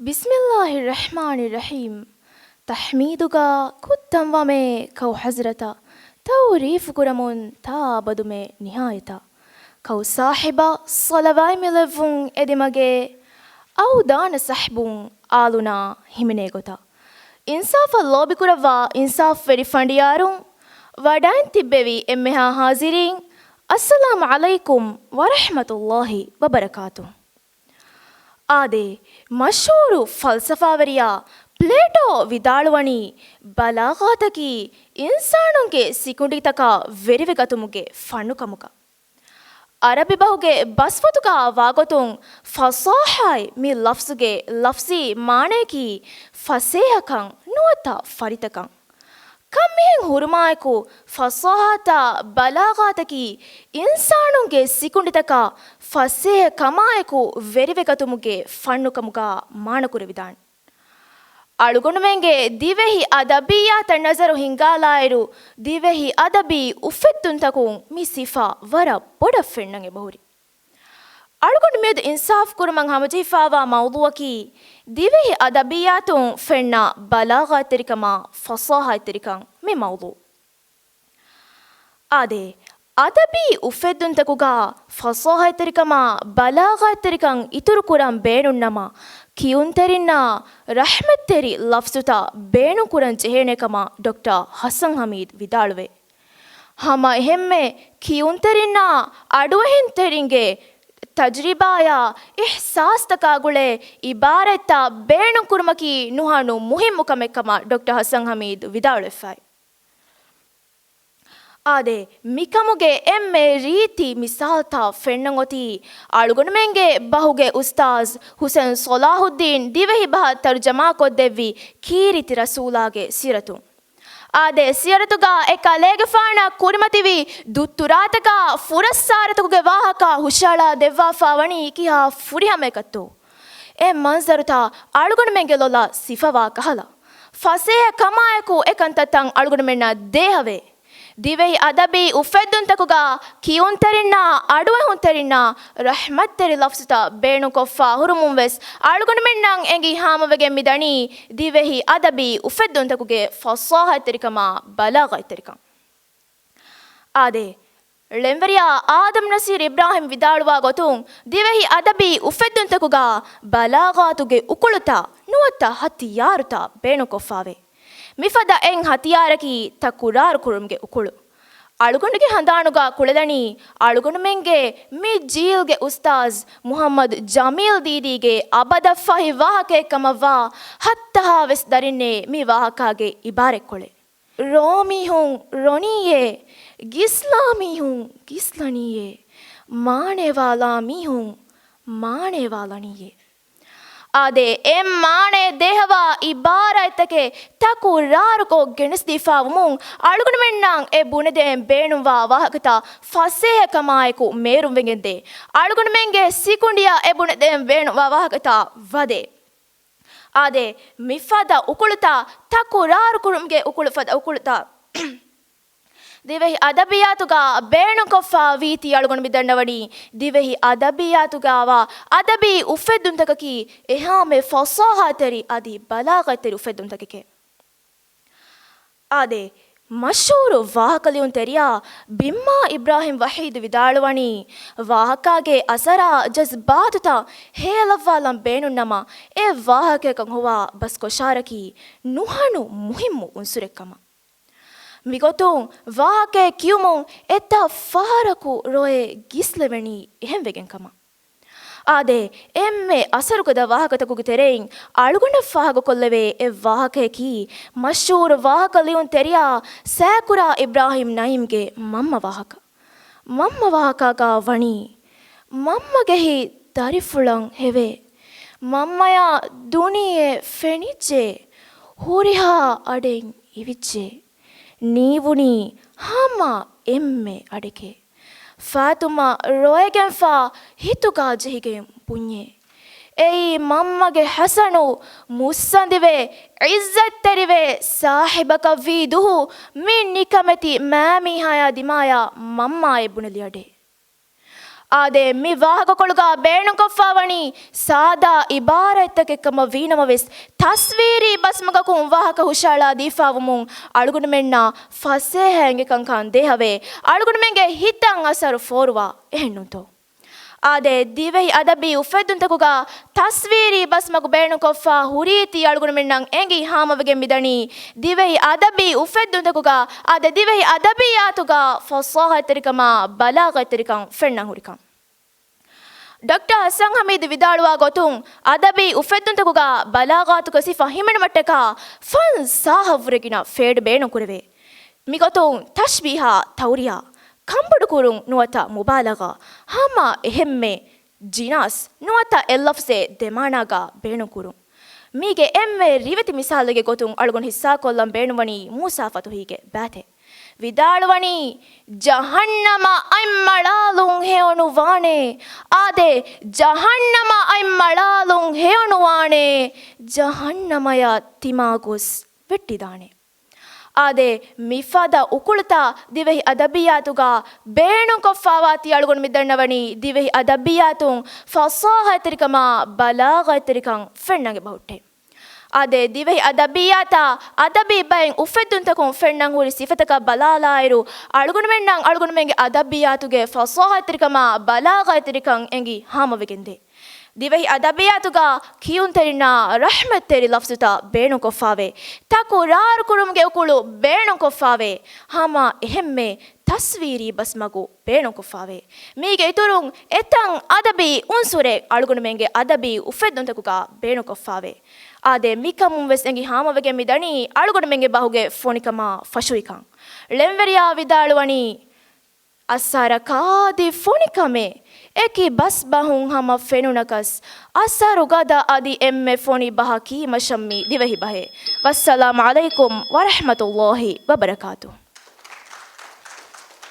ಬಿಸ್ಮಿಲ್ಲಾಹಿರ್ ರಹ್ಮಾನಿರ್ Rahim ತಹ್ಮೀದುಗ ಕುತ್ತಂವಮೆ cow Hazrat ತೌರೀಫು ಕುರಮುನ್ ತಾಬದುಮೆ ನಿಹಾಯತ cow Sahib ಸಲವಾಯ್ ಮಿಲವುಂ ಎದಿಮಗೆ ಔ ದಾನ ಸಹ್ಬುಂ ಆಲುನಾ ಹಿಮಿನೆ ಗೊತ ಇನ್ಸಾಫ ಲೋಬಿಕುರವ್ವ Insaf very ಫಂಡಿಯಾರುಂ ವಡಾನ್ ತಿಬ್ಬೆವಿ ಎಮ್ಮೆಹಾ ಹಾಜಿರಿಂ ಅಸ್ಸಲಾಮು ಅಲೈಕುಂ ವರಹಮತುಲ್ಲಾಹಿ ವಬರಕಾತು. ಆದೆ ಮಶೂರು ಫಲ್ಸಫಾವರಿಯ ಪ್ಲೇಟೋ ವಿದಾಳುವಣಿ ಬಲಾಗಾತಕಿ ಇನ್ಸಾನುಂಗೆ ಸಿಕುಂಡಿತಕ ವೆರಿವೆಗತುಮುಗೆ ಫಣ್ಣುಕಮುಕ ಅರಬಿ ಬಹುಗೆ ಬಸ್ವತುಕ ವಾಗೊತುಂ ಫಸಾಹಾಯ್ ಮಿ ಲಫ್ಸುಗೆ ಲಫ್ಸಿ ಮಾಣೇಕಿ ಫಸೇಹಕಂ ನುವತ ಫರಿತಕಂ ಕಮ್ಮಿಹೆಂ ಹುರುಮಾಯಕು ಫಸಾಹಾತ ಬಲಾಗಾತಕಿ ಇನ್ಸಾನುಂಗೆ ಸಿಕುಂಡಿತಕ ಫಸೇಹ ಕಮಾಯಕು ವೆರಿವೆಗತುಮುಗೆ ಫಣ್ಣುಕಮುಗ ಮಾಣಕುರವಿದಾಣ್ ಅಳುಗುಣುಮೆಂಗೆ ದಿವೆಹಿ ಅದಬಿಯಾತ ನಜರು ಹಿಂಗಾಲಾಯರು ದಿವೆಹಿ ಅದಬಿ ಉಫೆತ್ತುಂತಕುಂ ಮಿ ಸಿಫಾ ವರ ಬೊಡ ಫೆಣ್ಣಂಗೆ ಬಹುರಿ ಅಳುಗುಂಡು ಮೇದು ಇನ್ಸಾಫ್ ಕುರುಮಂ ಹಮಜಿಫಾವಾ ಮೌದುವಕಿ ದಿವೆಹಿ ಅದಬಿಯಾತುಂ ಫೆಣ್ಣ ಬಲಾಗಾ ತೆರಿಕಮ ಫಸಾಹಾ ತೆರಿಕಂ ಮಿ ಮೌದು ಆದೆ ಅದಬಿ ಉಫೆದ್ದುಂತಕುಗ ಫಸಾಹಾ ತೆರಿಕಮ ಬಲಾಗಾ ತೆರಿಕಂ ಇತುರು ಕುರಂ ಬೇಣುನ್ನಮ ಕಿಯುಂತೆರಿನ್ನ ರಹ್ಮತ್ತೆರಿ ಲಫ್ಸುತ ಬೇಣು ಕುರಂ ಚೆಹೇಣೆಕಮ ಡಾಕ್ಟರ್ ಹಸನ್ ಹಮೀದ್ ವಿದಾಳುವೆ ಹಮ ಹೆಮ್ಮೆ ಕಿಯುಂತೆರಿನ್ನ ಅಡುವೆಹಿನ್ ತೆರಿಂಗೆ ತಜ್ರಿಬಾಯ ಇಹ್ಸಾಸ್ ತಕಾಗುಳೆ ಇಬಾರತ್ತ ಬೇಣು ಕುರ್ಮಕಿ ನುಹಾನು ಮುಹಿಮ್ಮು ಕಮೆಕ್ಕಮ ಡಾಕ್ಟರ್ ಹಸನ್ ಹಮೀದ್ ವಿದಾಳುಫಾಯ್ ಆದೆ ಮಿಕಮುಗೆ ಎಮ್ಮೆ ರೀತಿ ಮಿಸಾಲ್ತ ಫೆಣ್ಣಂಗೊತಿ ಅಳುಗುಣಮೆಂಗೆ ಬಹುಗೆ ಉಸ್ತಾಜ್ ಹುಸೇನ್ ಸೊಲಾಹುದ್ದೀನ್ ದಿವೆಹಿ ಬಹ ತರ್ಜಮಾ ಕೊದ್ದೆವ್ವಿ ಕೀರಿತಿ ರಸೂಲಾಗೆ ಸಿರತು ಆದೆ ಸಿಯರತುಗ ಎಕ ಲೇಗಫಾಣ ಕುರಿಮತಿವಿ ದುತ್ತುರಾತಕ ಫುರಸ್ಸಾರತುಗೆ ವಾಹಕ ಹುಷಾಳ ದೆವ್ವಾಫಾವಣಿ ಕಿಹಾ ಫುರಿಹಮೆಕತ್ತು ಎ ಮಂಜರುತ ಅಳುಗುಣಮೆಂಗೆ ಲೊಲ ಸಿಫವಾ ಕಹಲ ಫಸೇಹ ಕಮಾಯಕು ಎಕಂತತಂ ಅಳುಗುಣಮೆಣ್ಣ ದೇಹವೇ ದಿವೆಹಿ ಅದಬಿ ಉಫೆದ್ದುಂತಕುಗ ಕಿಯುಂತೆರಿನ್ನ ಅಡುವೆ ಹುಂತೆರಿನ್ನ ರಹ್ಮತ್ತೆರಿ ಲಫ್ಸುತ ಬೇಣು ಕೊಫ್ಫಾ ಹುರುಮುಂವೆಸ್ ಅಳುಗುಣಮೆಣ್ಣಂ ಎಂಗಿ ಹಾಮವೆಗೆ ಮಿದಣಿ ದಿವೆಹಿ ಅದಬಿ ಉಫೆದ್ದುಂತಕುಗೆ ಫಸಾಹಾ ತೆರಿಕಮ ಬಲಾಗಾ ತೆರಿಕಂ ಆದೆ ಳೆಂವರಿಯ ಆದಮ್ ನಸೀರ್ ಇಬ್ರಾಹಿಂ ವಿದಾಳುವ ಗೊತುಂ ದಿವೆಹಿ ಅದಬಿ ಉಫೆದ್ದುಂತಕುಗ ಬಲಾಗಾತುಗೆ ಉಕುಳುತ ನುವತ್ತ ಹತಿಯಾರುತ ಬೇಣು ಕೊಫ್ಫಾವೆ ಮಿಫದ ಎಂಗ್ ಹತಿಯಾರಕಿ ತಕುರಾರು ಕುರುಮ್ಗೆ ಉಕುಳು ಅಳುಗುಂಡಿಗೆ ಹಂದಾಣುಗ ಕುಳೆದಣಿ ಅಳುಗುಣುಮೆಂಗೆ ಮಿ ಜೀಲ್ಗೆ ಉಸ್ತಾಜ್ ಮುಹಮ್ಮದ್ ಜಮೀಲ್ ದೀದಿಗೆ ಅಬದಫಹಿ ವಾಹಕೆ ಕಮವ್ವ ಹತ್ತಹ ವೆಸ್ ದರಿನ್ನೆ ಮಿ ವಾಹಕಾಗೆ ಇಬಾರೆಕ್ಕೊಳೆ ರೋಮಿ ಹುಂ ರೊಣಿಯೇ ಗಿಸ್ಲಾಮಿ ಹುಂ ಗಿಸ್ಲಣಿಯೇ ಮಾಣೆವಾಲಾ ಮಿ ಹುಂ ಮಾಣೆವಾಲಣಿಯೇ ಆದೆ ಎಂ ಮಾಣೆ ದೇಹವ ಇಬಾರೈತಕೆ ತಕು ರಾರುಕೋ ಗೆಣಸ್ದಿಫಾವುಮುಂ ಅಳುಗುಣಮೆಣ್ಣಾಂ ಎ ಬುಣೆದೆ ಬೇಣುವ ವಾಹಕತ ಫಸೇಹ ಕಮಾಯಕು ಮೇರುಂವೆಗೆಂದೆ ಅಳುಗುಣಮೆಂಗೆ ಸಿಕುಂಡಿಯ ಎ ಬುಣೆದೆ ಬೇಣುವ ವಾಹಕತ ವದೆ ಆದೆ ಮಿಫದ ಉಕುಳುತ ತಕು ರಾರು ಕುರುಮ್ಗೆ ಉಕುಳುಫದ ಉಕುಳುತ ದಿವೆಹಿ ಅದಬಿಯಾತುಗ ಬೇಣು ಕೊಫ್ಫಾ ವೀತಿ ಅಳುಗೊಂಡು ಬಿದ್ದಂಡವಣಿ ದಿವೆಹಿ ಅದಬಿಯಾತುಗಾವ ಅದಬಿ ಉಫೆದ್ದುಂತಕಿ ಎಹಾಮೆ ಫಸಾಹಾ ತೆರಿ ಅದಿ ಬಲಾಗಾ ತೆರಿ ಉಫೆದ್ದುಂತಕಕ್ಕೆ ಆದೆ ಮಶೂರು ವಾಹಕಲಿಯುನ್ ತೆರಿಯ ಬಿಮ್ಮಾ ಇಬ್ರಾಹಿಂ ವಹೀದ್ ವಿದಾಳುವಣಿ ವಾಹಕಾಗೆ ಅಸರ ಜಜ್ಬಾತುತ ಹೇಲವ್ವಾಲಂ ಬೇಣುನ್ನಮ ಎ ವಾಹಕೆ ಕಂಹುವ ಬಸ್ ಕೊಶಾರಕಿ ನುಹನು ಮುಹಿಮ್ಮು ಉನ್ಸುರೆಕ್ಕಮ ಮಿಗೊತುಂ ವಾಹಕೆ ಕಿಯುಮುಂ ಎತ್ತ ಫಾರಕು ರೋಯೆ ಗಿಸ್ಲೆವೆಣಿ ಎಹೆಂವೆಗೆಂಕಮ ಆದೆ ಎಮ್ಮೆ ಅಸರುಕದ ವಾಹಕತಕುಗು ತೆರೆಯಿಂ ಅಳುಗೊಂಡ ಫಾಹಗು ಕೊಲ್ಲವೆ ಎ ವಾಹಕೆ ಕಿ ಮಶೂರ್ ವಾಹಕಲಿಯುನ್ ತೆರಿಯ ಸ್ಯಾಕುರಾ ಇಬ್ರಾಹಿಂ ನಯಿಮ್ಗೆ ಮಮ್ಮ ವಾಹಕಾಗ ವಣಿ ಮಮ್ಮಗೆಹಿ ತರಿಫುಳಂ ಹೆವೆ ಮಮ್ಮಯ ದುನಿಯೆ ಫೆಣಿಜ್ಜೆ ಹೂರಿಹಾ ಅಡೆಂ ಇವಿಜ್ಜೆ ನೀವುನಿ ಹಾಮ ಎಮ್ಮೆ ಅಡಿಕೆ ಫಾತುಮ ರೋಯಗೆಂಫಾ ಹಿತುಗಾ ಜಹಿಗೆ ಪುಣ್ಯೆ ಏಯ್ ಮಮ್ಮಗೆ ಹಸನು ಮುಸ್ಸಂದಿವೆ ಇಜ್ಜತ್ತೆರಿವೆ ಸಾಹಿಬಕ ವೀದುಹು ಮಿನ್ ನಿಕಮತಿ ಮ್ಯಾಮಿಹಾಯ ದಿಮಾಯ ಮಮ್ಮ ಎಬ್ಬುಣಲಿ ಅಡೆ ආදේ මි වාහක කොළුගා බේණු කොෆාවනි සාදා ඉබාරත්තකෙක්කම වීනමවෙස් තස්වීරී බස්මගකුන් වාහක හුෂාලා දීෆාවමුන් අಳುಗುಣ මෙන්න ෆස්සේ හැංගෙකං කන් දේහවේ අಳುಗುಣ මෙන්ගේ හිතන් අසරු ෆෝරුවා එහෙන්නුතෝ ආදේ දිවෙහි අදබී උෆෙදුන්තකුගා තස්වීරී බස්මගු බේණු කොෆා හුරීති අಳುಗುಣ මෙන්නං එංගි හාමවගෙන් මිදනි දිවෙහි අදබී උෆෙදුන්තකුගා ආදේ දිවෙහි අදබියාතුගා ෆස්සාහතරිකම බලාගතරිකං ෆෙන්නං හුරිකං ಡಾಕ್ಟರ್ ಹಸನ್ ಹಮೀದ್ ವಿದಾಳುವ ಗೊತ್ತುಂ ಅದಬಿ ಉಫೆದ್ದುಂತಕುಗ ಬಲಾಗಾತುಕ ಸಿಫಾ ಹಿಮಣ ಮಟ್ಟಕ ಫನ್ ಸಾಹವ್ರೆಗಿನ ಫೇಡ್ ಬೇಣು ಕುರವೆ ಮಿಗೊತ್ತುಂ ತಶ್ಬೀಹ ತೌರಿಯಾ ಕಂಬಡು ಕುರುಂ ನುವತ ಮುಬಾಲಗ ಹಮ ಎಹೆಮ್ಮೆ ಜಿನಾಸ್ ನುವತ ಎಲ್ಲಫ್ಸೆ ದೆಮಾನಾಗ ಬೇಣು ಕುರುಂ ಮೀಗೆ ಎಮ್ಮೆ ರಿವತಿ ಮಿಸಾಲಿಗೆ ಗೊತ್ತುಂ ಅಳುಗುಣ ಹಿಸ್ಸಾ ಕೊಲ್ಲಂ ಬೇಣುವಣಿ ಮೂಸಾಫತು ಹೀಗೆ ಬ್ಯಾತೆ ವಿದಾಳುವಣಿ ಜಹನ್ನಮ ಐಮ್ಮಳಾಲುಂ ಹೇವಣುವಾಣೆ ಆದೆ ಜಹನ್ನಮ ಐಮ್ಮಳಾಲುಂ ಹೇವಣುವಾಣೆ ಜಹನ್ನಮಯ ತಿಮಾಗುಸ್ ವೆಟ್ಟಿದಾಣೆ ಆದೆ ಮಿಫಾದ ಉಕುಳುತ ದಿವೆಹಿ ಅದಬಿಯಾತುಗ ಬೇಣು ಕೊಫಾವಾತಿ ಅಳುಗುಣ ಮಿದ್ದಣ್ಣವಣಿ ದಿವೆಹಿ ಅದಬಿಯಾತುಂ ಫಸಾಹತರಿಕಮ ಬಲಾಗತರಿಕಂ ಫೆಣ್ಣಗೆ ಬಹುಟ್ಟೆ ಆದೆ ದಿವೆಹಿ ಅದಬಿಯಾತ ಅದಬಿ ಬೈನ್ ಉಫೆದ್ದುಂತಕುಂ ಫೆಣ್ಣಂ ಹುರಿ ಸಿಫತಕ ಬಲಾಲಾಯಿರು ಅಳುಗುಣ ಮೆಣ್ಣಂ ಅಳುಗುಣ ಮೆಂಗೆ ಅದಬಿಯಾತುಗೆ ಫಸಾಹತರಿಕಮ ಬಲಾಗತರಿಕಂ ಎಂಗಿ ಹಾಮವೆಗೆಂದೆ ದಿವೆಹಿ ಅದಬಿಯಾತುಗ ಕಿಯುಂತರಿನ ರಹ್ಮತ್ತೆರಿ ಲಫ್ಸುತ ಬೇಣು ಕೊಫಾವೆ ತಕು ರಾರು ಕುರುಮ್ಗೆ ಉಕುಳು ಬೇಣು ಕೊಫಾವೆ ಹಾಮ ಎಹೆಮ್ಮೆ ತಸ್ವೀರಿ ಬಸ್ಮಗು ಬೇಣು ಕೊಫಾವೆ ಮೀಗೆ ಇತುರುಂ ಎತಂ ಅದಬಿ ಉನ್ಸುರೆ ಅಳುಗುಣ ಮೆಂಗೆ ಅದಬಿ ಉಫೆದ್ದುಂತಕುಗ ಬೇಣು ಕೊಫಾವೆ ಆದೆ ಮಿಕಮುಂ ವೆಸ್ ಎಂಗಿ ಹಾಮವೆಗೆ ಮಿದಣಿ ಅಳುಗುಣ ಮೆಂಗೆ ಬಾಹುಗೆ ಫೋನಿಕಮ ಫಶುಯಿಕಂ ಲೆಂವೆರಿಯಾ ವಿದಾಳುವಣಿ ಅಸ್ಸಾರ ಕಾದಿ ಫೋನಿಕಮೆ ಏಕಿ ಬಸ್ ಬಾಹುಂ ಹಮ ಫೆನುನಕಸ್ ಅಸ್ಸಾರು ಗದ ಅದಿ ಎಮ್ಮೆ ಫೋನಿ ಬಹ ಕೀಮ ಶಮ್ಮಿ ದಿವಹಿ ಬಹೆ ವಸ್ಸಲಾಮು ಅಲೈಕುಂ ವರಹಮತುಲ್ಲಾಹಿ ವಬರಕಾತು